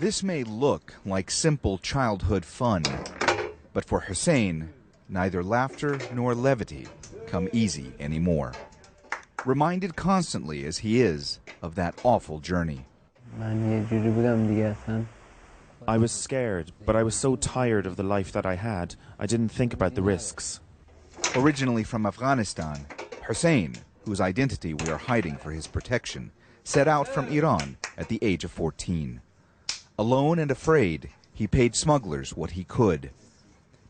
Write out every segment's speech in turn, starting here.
This may look like simple childhood fun, but for Hussein, neither laughter nor levity come easy anymore. Reminded constantly as he is of that awful journey. I was scared, but I was so tired of the life that I had, I didn't think about the risks. Originally from Afghanistan, Hussein, whose identity we are hiding for his protection, set out from Iran at the age of 14. Alone and afraid, he paid smugglers what he could.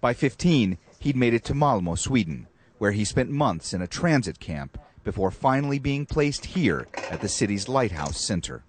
By 15, he'd made it to Malmö, Sweden, where he spent months in a transit camp before finally being placed here at the city's Lighthouse Center.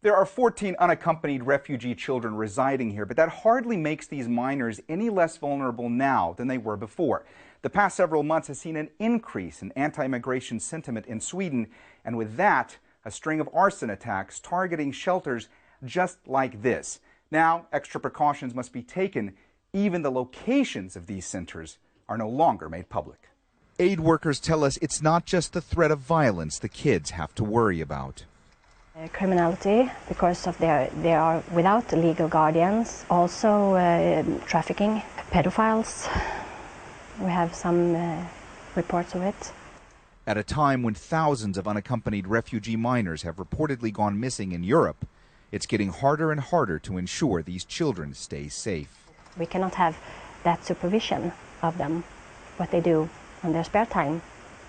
There are 14 unaccompanied refugee children residing here, but that hardly makes these minors any less vulnerable now than they were before. The past several months has seen an increase in anti-immigration sentiment in Sweden, and with that, a string of arson attacks targeting shelters just like this. Now, extra precautions must be taken. Even the locations of these centers are no longer made public. Aid workers tell us it's not just the threat of violence the kids have to worry about. Criminality, because of they are without legal guardians. Also trafficking, pedophiles. We have some reports of it. At a time when thousands of unaccompanied refugee minors have reportedly gone missing in Europe, it's getting harder and harder to ensure these children stay safe. We cannot have that supervision of them, what they do on their spare time,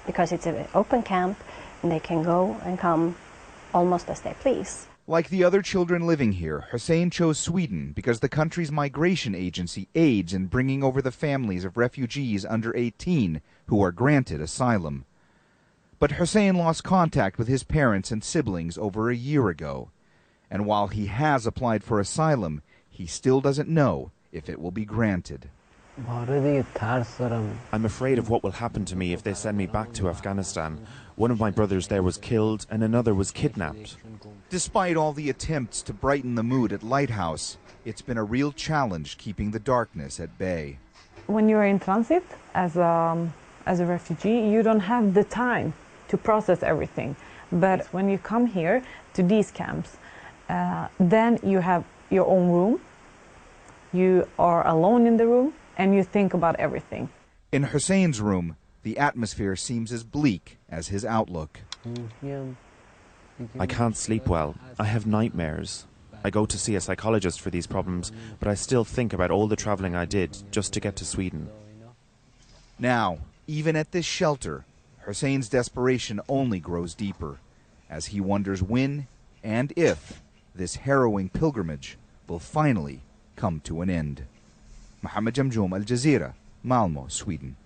because it's an open camp and they can go and come almost as they please. Like the other children living here, Hussein chose Sweden because the country's migration agency aids in bringing over the families of refugees under 18 who are granted asylum. But Hussein lost contact with his parents and siblings over a year ago. And while he has applied for asylum, he still doesn't know if it will be granted. I'm afraid of what will happen to me if they send me back to Afghanistan. One of my brothers there was killed and another was kidnapped. Despite all the attempts to brighten the mood at Lighthouse, it's been a real challenge keeping the darkness at bay. When you're in transit as a refugee, you don't have the time to process everything. But when you come here to these camps, then you have your own room. You are alone in the room and you think about everything. In Hussein's room, the atmosphere seems as bleak as his outlook. I can't sleep well. I have nightmares. I go to see a psychologist for these problems, but I still think about all the traveling I did just to get to Sweden. Now, even at this shelter, Hussein's desperation only grows deeper as he wonders when and if this harrowing pilgrimage will finally come to an end. Mohammed Jamjoom, Al Jazeera, Malmö, Sweden.